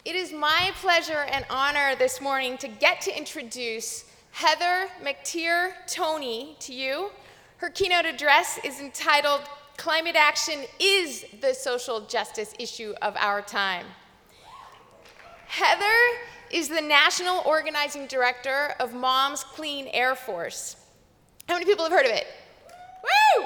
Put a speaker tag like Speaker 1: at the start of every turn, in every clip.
Speaker 1: It is my pleasure and honor this morning to get to introduce Heather McTeer Toney to you. Her keynote address is entitled, "Climate Action is the Social Justice Issue of Our Time." Heather is the National Organizing Director of Moms Clean Air Force. How many people have heard of it? Woo!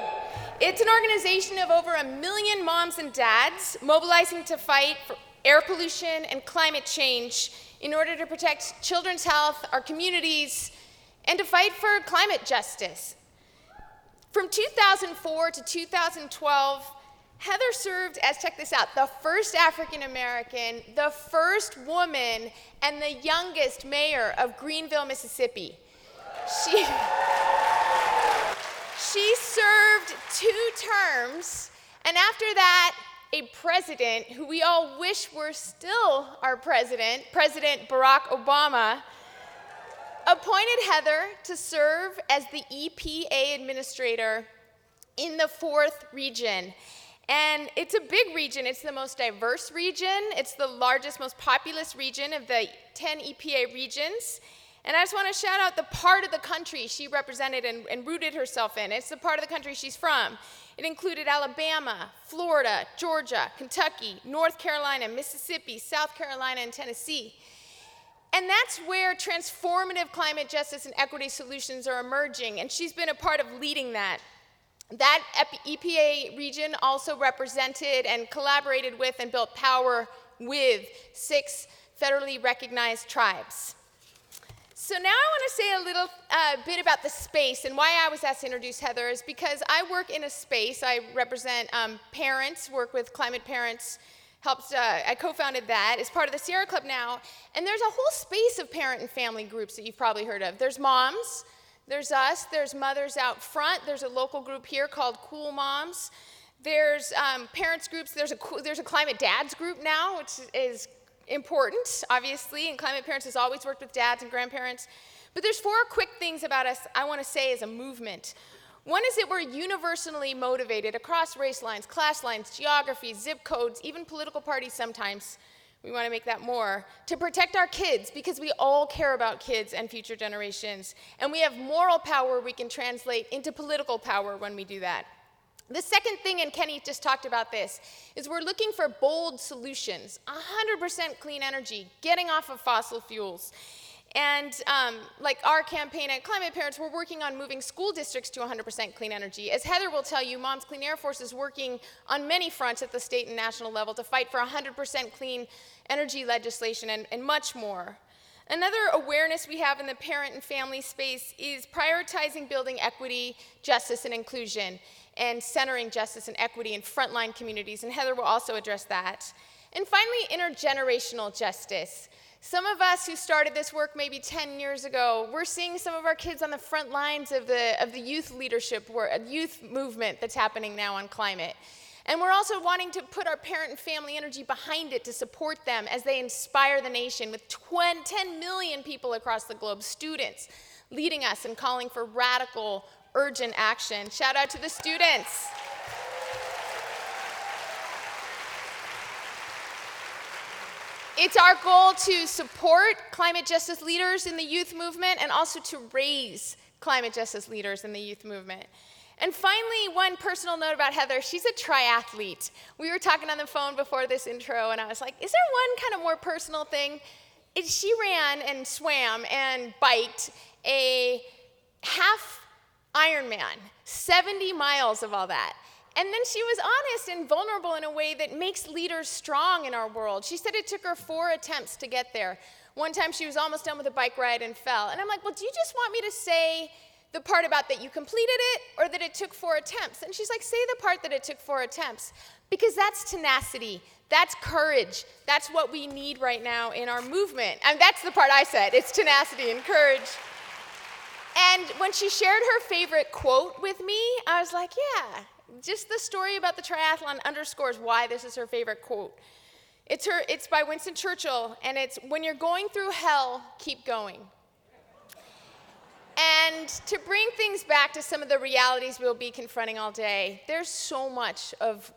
Speaker 1: It's an organization of over 1 million moms and dads mobilizing to fight for air pollution and climate change in order to protect children's health, our communities, and to fight for climate justice. From 2004 to 2012, Heather served as, check this out, the first African American, the first woman, and the youngest mayor of Greenville, Mississippi. She served 2 terms, and after that, a president who we all wish were still our president, President Barack Obama, appointed Heather to serve as the EPA administrator in the 4th region. And it's a big region. It's the most diverse region. It's the largest, most populous region of the 10 EPA regions. And I just want to shout out the part of the country she represented and rooted herself in. It's the part of the country she's from. It included Alabama, Florida, Georgia, Kentucky, North Carolina, Mississippi, South Carolina, and Tennessee. And that's where transformative climate justice and equity solutions are emerging, and she's been a part of leading that. That EPA region also represented and collaborated with and built power with 6 federally recognized tribes. So now I want to say a little bit about the space, and why I was asked to introduce Heather is because I work in a space. I represent parents, work with climate parents, I co-founded that as part of the Sierra Club now, and there's a whole space of parent and family groups that you've probably heard of. There's moms, there's us, there's mothers out front, there's a local group here called Cool Moms, there's parents groups, there's a climate dads group now, which is important, obviously, and Climate Parents has always worked with dads and grandparents. But there's 4 quick things about us I want to say as a movement. One is that we're universally motivated across race lines, class lines, geographies, zip codes, even political parties sometimes. We want to make that more, to protect our kids, because we all care about kids and future generations. And we have moral power we can translate into political power when we do that. The second thing, and Kenny just talked about this, is we're looking for bold solutions, 100% clean energy, getting off of fossil fuels. And like our campaign at Climate Parents, we're working on moving school districts to 100% clean energy. As Heather will tell you, Moms Clean Air Force is working on many fronts at the state and national level to fight for 100% clean energy legislation and much more. Another awareness we have in the parent and family space is prioritizing building equity, justice, and inclusion, and centering justice and equity in frontline communities, and Heather will also address that. And finally, intergenerational justice. Some of us who started this work maybe 10 years ago, we're seeing some of our kids on the front lines of the youth leadership, youth movement that's happening now on climate. And we're also wanting to put our parent and family energy behind it to support them as they inspire the nation with 10 million people across the globe, students, leading us and calling for radical, urgent action. Shout out to the students. It's our goal to support climate justice leaders in the youth movement and also to raise climate justice leaders in the youth movement. And finally, one personal note about Heather, she's a triathlete. We were talking on the phone before this intro, and I was like, is there one kind of more personal thing? She ran and swam and biked a half Ironman, 70 miles of all that. And then she was honest and vulnerable in a way that makes leaders strong in our world. She said it took her 4 attempts to get there. One time she was almost done with a bike ride and fell. And I'm like, well, do you just want me to say the part about that you completed it or that it took 4 attempts? And she's like, say the part that it took 4 attempts, because that's tenacity, that's courage, that's what we need right now in our movement. And that's the part I said, it's tenacity and courage. And when she shared her favorite quote with me, I was like, yeah, just the story about the triathlon underscores why this is her favorite quote. It's by Winston Churchill, and it's, when you're going through hell, keep going. And to bring things back to some of the realities we'll be confronting all day, there's so much of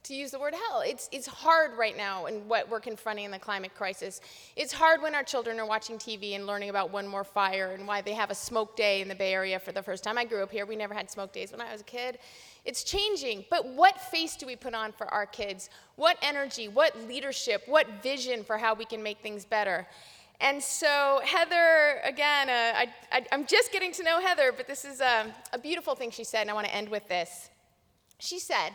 Speaker 1: to use the word hell. It's hard right now in what we're confronting in the climate crisis. It's hard when our children are watching TV and learning about One More Fire and why they have a smoke day in the Bay Area for the first time. I grew up here. We never had smoke days when I was a kid. It's changing, but what face do we put on for our kids? What energy, what leadership, what vision for how we can make things better? And so Heather, again, I'm just getting to know Heather, but this is a beautiful thing she said, and I want to end with this. She said,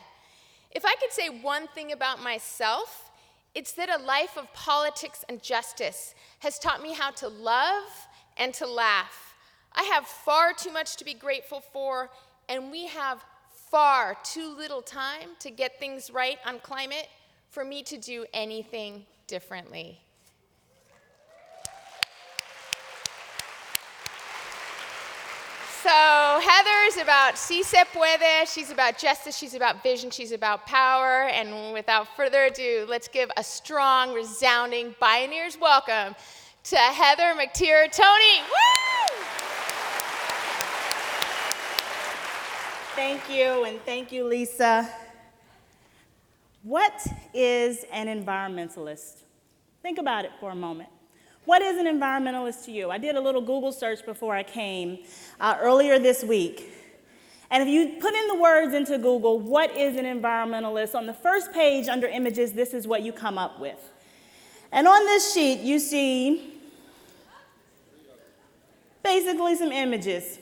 Speaker 1: if I could say one thing about myself, it's that a life of politics and justice has taught me how to love and to laugh. I have far too much to be grateful for, and we have far too little time to get things right on climate for me to do anything differently. So Heather's about Si Se Puede, she's about justice, she's about vision, she's about power, and without further ado, let's give a strong, resounding Bioneers welcome to Heather McTeer Toney. Woo!
Speaker 2: Thank you, and thank you, Lisa. What is an environmentalist? Think about it for a moment. What is an environmentalist to you? I did a little Google search before I came earlier this week. And if you put in the words into Google, what is an environmentalist? On the first page under images, this is what you come up with. And on this sheet, you see basically some images.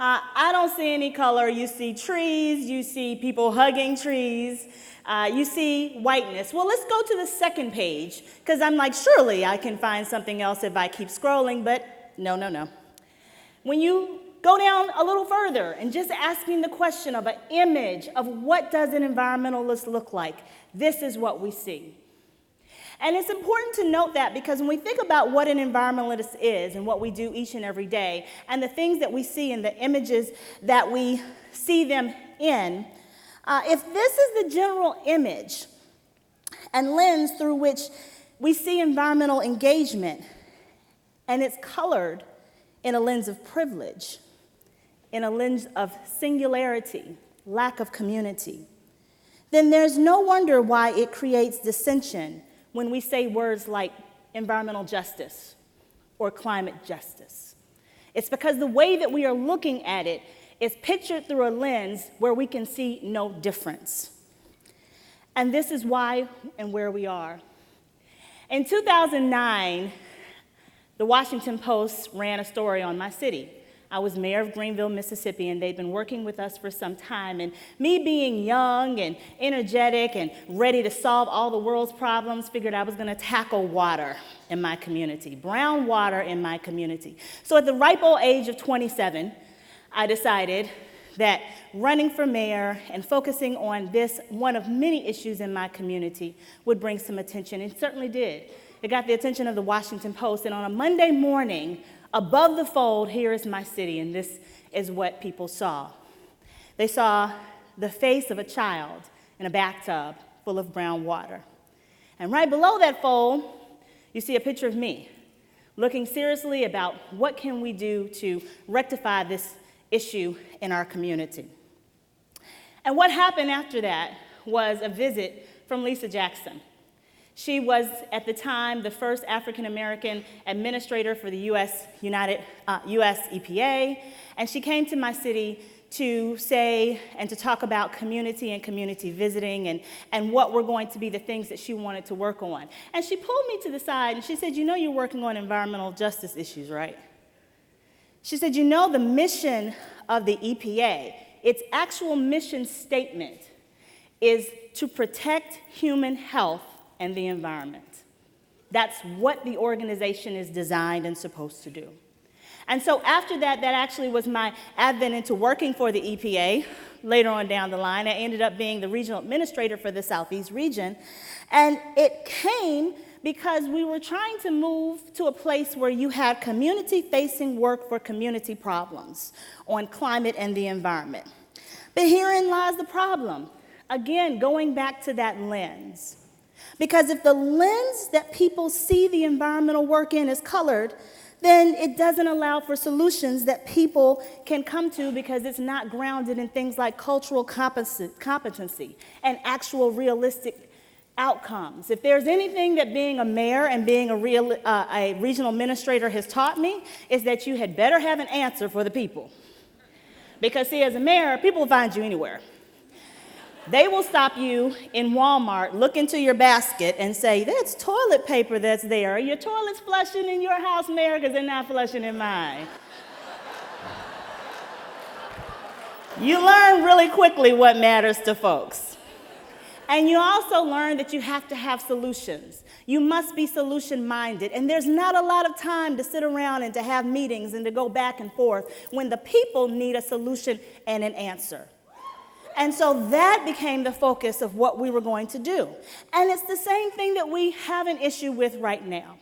Speaker 2: I don't see any color. You see trees, you see people hugging trees, you see whiteness. Well, let's go to the second page, because I'm like, surely I can find something else if I keep scrolling, but no. When you go down a little further and just asking the question of an image of what does an environmentalist look like, this is what we see. And it's important to note that because when we think about what an environmentalist is and what we do each and every day, and the things that we see in the images that we see them in, if this is the general image and lens through which we see environmental engagement, and it's colored in a lens of privilege, in a lens of singularity, lack of community, then there's no wonder why it creates dissension when we say words like environmental justice or climate justice. It's because the way that we are looking at it is pictured through a lens where we can see no difference. And this is why and where we are. In 2009, the Washington Post ran a story on my city. I was mayor of Greenville, Mississippi, and they'd been working with us for some time. And me being young and energetic and ready to solve all the world's problems, figured I was going to tackle water in my community, brown water in my community. So at the ripe old age of 27, I decided that running for mayor and focusing on this, one of many issues in my community, would bring some attention, and certainly did. It got the attention of the Washington Post, and on a Monday morning, above the fold, here is my city, and this is what people saw. They saw the face of a child in a bathtub full of brown water. And right below that fold, you see a picture of me, looking seriously about what can we do to rectify this issue in our community. And what happened after that was a visit from Lisa Jackson. She was, at the time, the first African-American administrator for the US EPA, and she came to my city to say and to talk about community and community visiting and what were going to be the things that she wanted to work on. And she pulled me to the side and she said, you know you're working on environmental justice issues, right? She said, you know the mission of the EPA, its actual mission statement is to protect human health and the environment. That's what the organization is designed and supposed to do. And so after that, that actually was my advent into working for the EPA. Later on down the line, I ended up being the regional administrator for the Southeast region. And it came because we were trying to move to a place where you had community-facing work for community problems on climate and the environment. But herein lies the problem. Again, going back to that lens. Because if the lens that people see the environmental work in is colored, then it doesn't allow for solutions that people can come to because it's not grounded in things like cultural competency and actual realistic outcomes. If there's anything that being a mayor and being a regional administrator has taught me, is that you had better have an answer for the people. Because see, as a mayor, people will find you anywhere. They will stop you in Walmart, look into your basket, and say, that's toilet paper that's there. Are your toilets flushing in your house, Mayor? Because they're not flushing in mine. You learn really quickly what matters to folks. And you also learn that you have to have solutions. You must be solution-minded. And there's not a lot of time to sit around and to have meetings and to go back and forth when the people need a solution and an answer. And so that became the focus of what we were going to do. And it's the same thing that we have an issue with right now.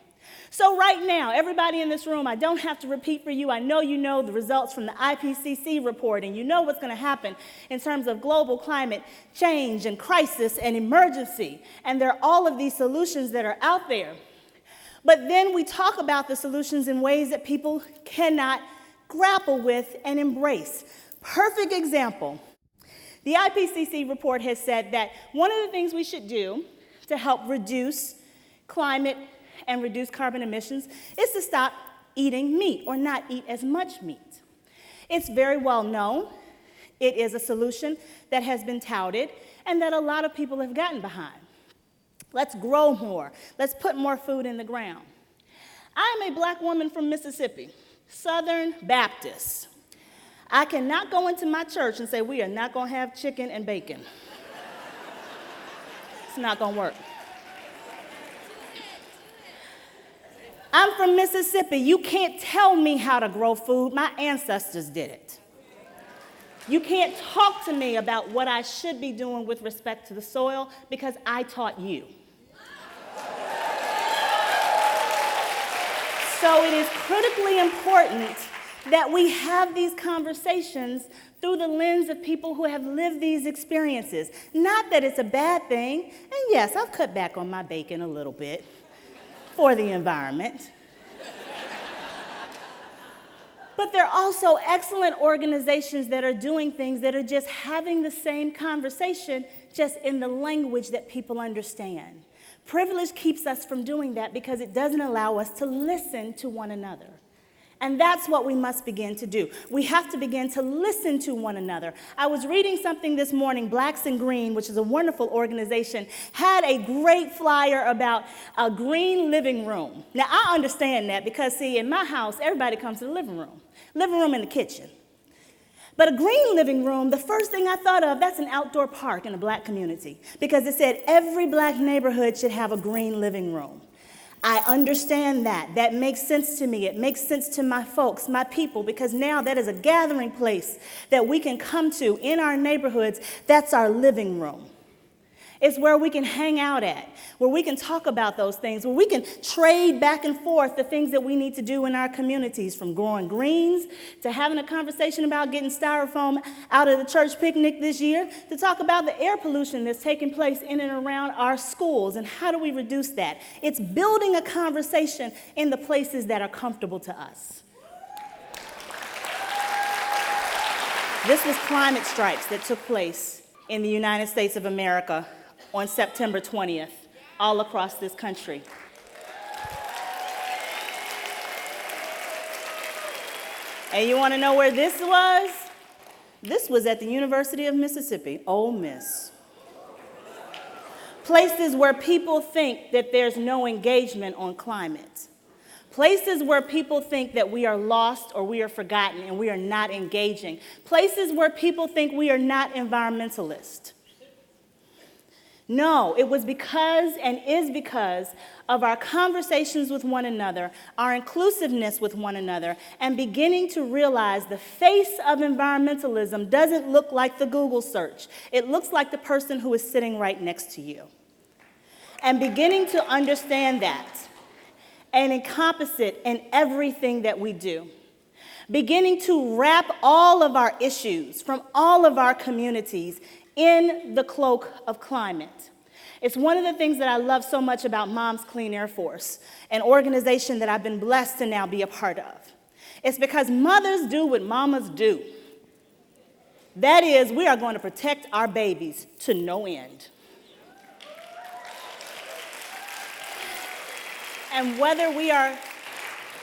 Speaker 2: So right now, everybody in this room, I don't have to repeat for you. I know you know the results from the IPCC report, and you know what's going to happen in terms of global climate change and crisis and emergency. And there are all of these solutions that are out there. But then we talk about the solutions in ways that people cannot grapple with and embrace. Perfect example. The IPCC report has said that one of the things we should do to help reduce climate and reduce carbon emissions is to stop eating meat or not eat as much meat. It's very well known. It is a solution that has been touted and that a lot of people have gotten behind. Let's grow more. Let's put more food in the ground. I am a black woman from Mississippi, Southern Baptist. I cannot go into my church and say, we are not going to have chicken and bacon. It's not going to work. I'm from Mississippi. You can't tell me how to grow food. My ancestors did it. You can't talk to me about what I should be doing with respect to the soil because I taught you. So it is critically important that we have these conversations through the lens of people who have lived these experiences. Not that it's a bad thing, and yes, I've cut back on my bacon a little bit for the environment. But there are also excellent organizations that are doing things that are just having the same conversation, just in the language that people understand. Privilege keeps us from doing that because it doesn't allow us to listen to one another. And that's what we must begin to do. We have to begin to listen to one another. I was reading something this morning, Blacks in Green, which is a wonderful organization, had a great flyer about a green living room. Now, I understand that because, see, in my house, everybody comes to the living room and the kitchen. But a green living room, the first thing I thought of, that's an outdoor park in a black community because it said every black neighborhood should have a green living room. I understand that. That makes sense to me. It makes sense to my folks, my people, because now that is a gathering place that we can come to in our neighborhoods. That's our living room. It's where we can hang out at, where we can talk about those things, where we can trade back and forth the things that we need to do in our communities, from growing greens to having a conversation about getting styrofoam out of the church picnic this year, to talk about the air pollution that's taking place in and around our schools and how do we reduce that. It's building a conversation in the places that are comfortable to us. This was climate strikes that took place in the United States of America on September 20th, all across this country. And you want to know where this was? This was at the University of Mississippi, Ole Miss. Places where people think that there's no engagement on climate. Places where people think that we are lost or we are forgotten and we are not engaging. Places where people think we are not environmentalists. No, it was because and is because of our conversations with one another, our inclusiveness with one another, and beginning to realize the face of environmentalism doesn't look like the Google search. It looks like the person who is sitting right next to you. And beginning to understand that and encompass it in everything that we do. Beginning to wrap all of our issues from all of our communities in the cloak of climate. It's one of the things that I love so much about Mom's Clean Air Force, an organization that I've been blessed to now be a part of. It's because mothers do what mamas do. That is, we are going to protect our babies to no end. And whether we are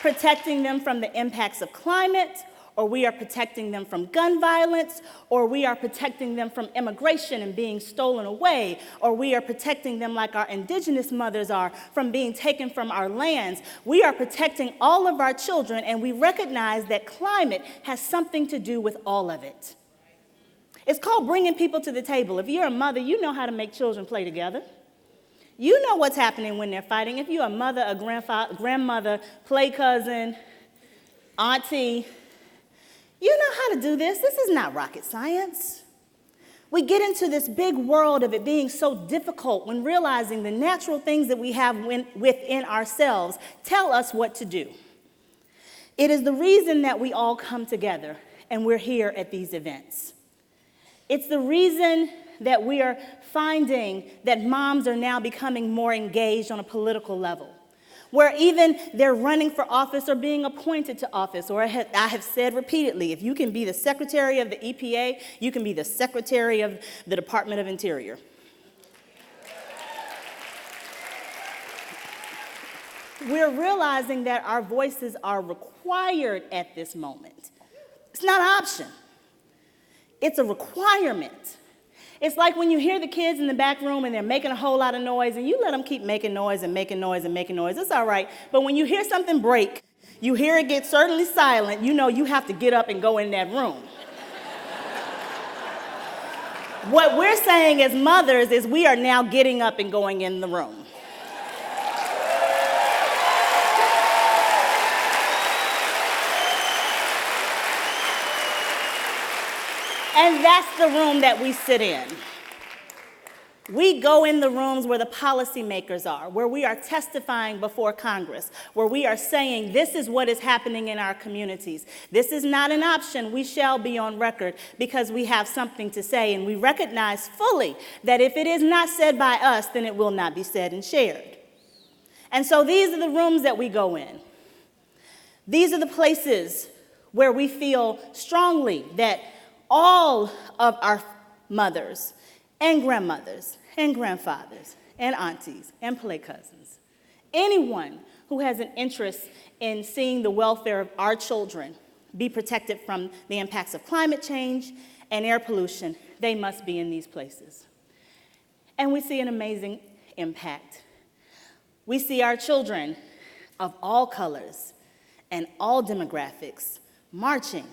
Speaker 2: protecting them from the impacts of climate, or we are protecting them from gun violence, or we are protecting them from immigration and being stolen away, or we are protecting them like our indigenous mothers are from being taken from our lands. We are protecting all of our children, and we recognize that climate has something to do with all of it. It's called bringing people to the table. If you're a mother, you know how to make children play together. You know what's happening when they're fighting. If you're a mother, a grandmother, play cousin, auntie, you know how to do this. This is not rocket science. We get into this big world of it being so difficult when realizing the natural things that we have within ourselves tell us what to do. It is the reason that we all come together and we're here at these events. It's the reason that we are finding that moms are now becoming more engaged on a political level, where even they're running for office or being appointed to office. Or I have said repeatedly, if you can be the secretary of the EPA, you can be the secretary of the Department of Interior. We're realizing that our voices are required at this moment. It's not an option. It's a requirement. It's like when you hear the kids in the back room and they're making a whole lot of noise, and you let them keep making noise and making noise and making noise. It's all right. But when you hear something break, you hear it get certainly silent, you know you have to get up and go in that room. What we're saying as mothers is we are now getting up and going in the room. And that's the room that we sit in. We go in the rooms where the policymakers are, where we are testifying before Congress, where we are saying this is what is happening in our communities. This is not an option. We shall be on record because we have something to say, and we recognize fully that if it is not said by us, then it will not be said and shared. And so these are the rooms that we go in. These are the places where we feel strongly that all of our mothers and grandmothers and grandfathers and aunties and play cousins, anyone who has an interest in seeing the welfare of our children be protected from the impacts of climate change and air pollution, they must be in these places. And we see an amazing impact. We see our children of all colors and all demographics marching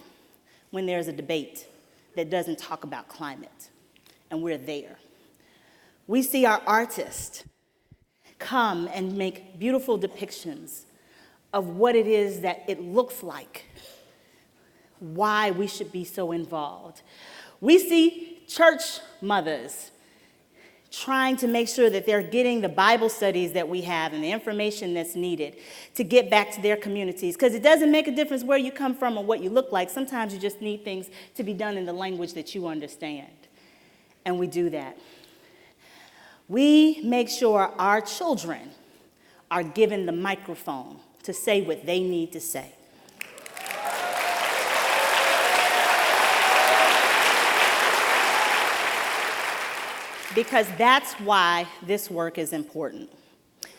Speaker 2: when there's a debate that doesn't talk about climate, and we're there. We see our artists come and make beautiful depictions of what it is that it looks like, why we should be so involved. We see church mothers trying to make sure that they're getting the Bible studies that we have and the information that's needed to get back to their communities. Because it doesn't make a difference where you come from or what you look like. Sometimes you just need things to be done in the language that you understand. And we do that. We make sure our children are given the microphone to say what they need to say. Because that's why this work is important.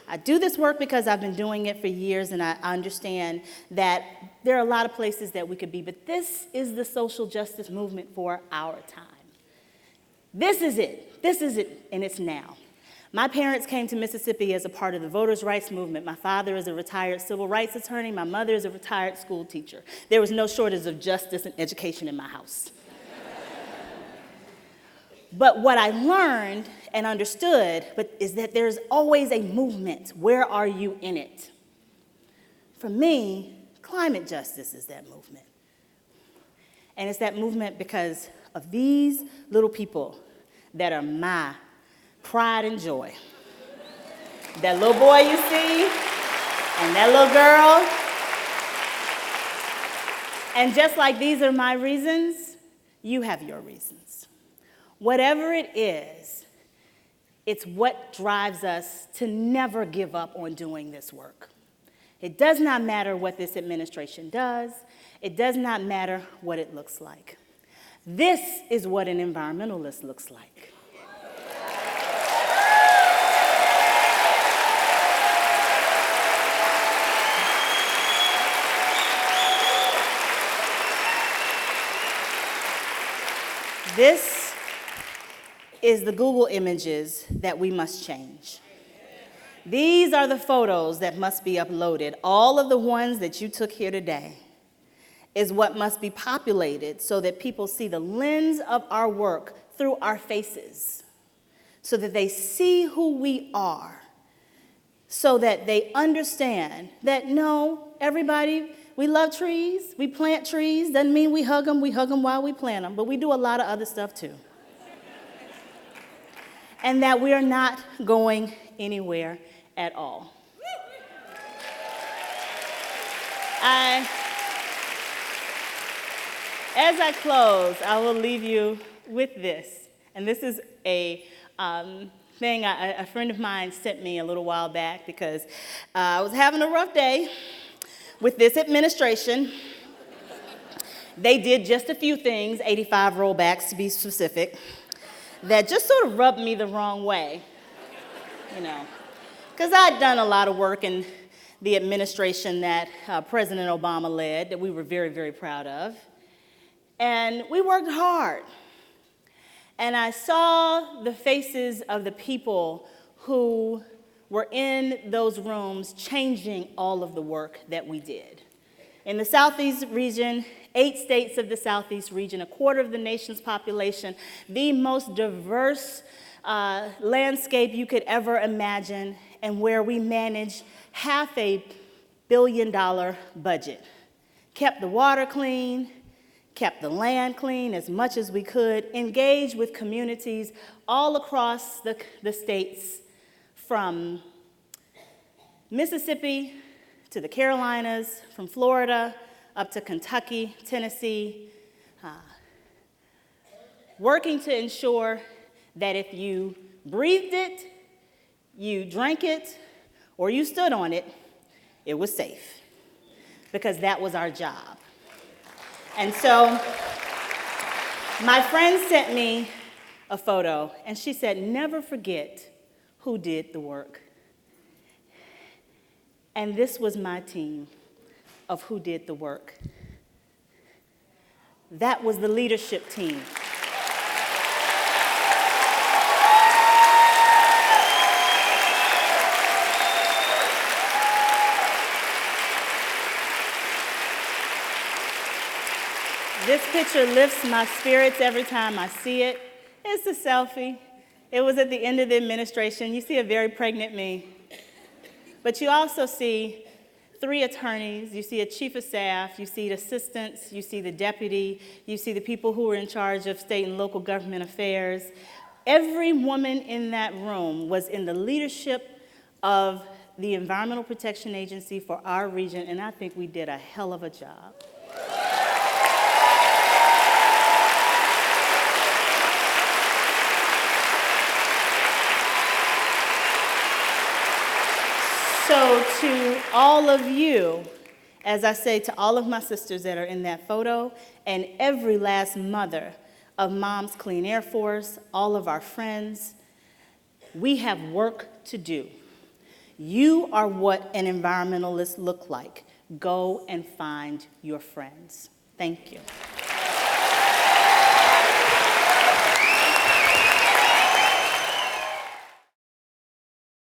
Speaker 2: I do this work because I've been doing it for years, and I understand that there are a lot of places that we could be, but this is the social justice movement for our time. This is it. This is it, and it's now. My parents came to Mississippi as a part of the voters' rights movement. My father is a retired civil rights attorney. My mother is a retired school teacher. There was no shortage of justice and education in my house. But what I learned and understood is that there's always a movement. Where are you in it? For me, climate justice is that movement. And it's that movement because of these little people that are my pride and joy. That little boy you see, and that little girl. And just like these are my reasons, you have your reasons. Whatever it is, It's what drives us to never give up on doing this work. It does not matter what this administration does. It does not matter what it looks like. This is what an environmentalist looks like. This is the Google images that we must change. These are the photos that must be uploaded. All of the ones that you took here today is what must be populated so that people see the lens of our work through our faces, so that they see who we are, so that they understand that no, everybody, we love trees, we plant trees, doesn't mean we hug them while we plant them, but we do a lot of other stuff too. And that we are not going anywhere at all. As I close, I will leave you with this. And this is a thing a friend of mine sent me a little while back because I was having a rough day with this administration. They did just a few things, 85 rollbacks to be specific, that just sort of rubbed me the wrong way, because I'd done a lot of work in the administration that President Obama led that we were very, very proud of. And we worked hard. And I saw the faces of the people who were in those rooms changing all of the work that we did. In the Southeast region, 8 states of the Southeast region, a quarter of the nation's population, the most diverse landscape you could ever imagine, and where we managed $500 million budget. Kept the water clean, kept the land clean as much as we could, engaged with communities all across the states, from Mississippi to the Carolinas, from Florida up to Kentucky, Tennessee, working to ensure that if you breathed it, you drank it, or you stood on it, it was safe, because that was our job. And so my friend sent me a photo, and she said, never forget who did the work. And this was my team of who did the work. That was the leadership team. This picture lifts my spirits every time I see it. It's a selfie. It was at the end of the administration. You see a very pregnant me. But you also see 3 attorneys, you see a chief of staff, you see the assistants, you see the deputy, you see the people who are in charge of state and local government affairs. Every woman in that room was in the leadership of the Environmental Protection Agency for our region, and I think we did a hell of a job. So to all of you, as I say to all of my sisters that are in that photo, and every last mother of Mom's Clean Air Force, all of our friends, we have work to do. You are what an environmentalist look like. Go and find your friends. Thank you.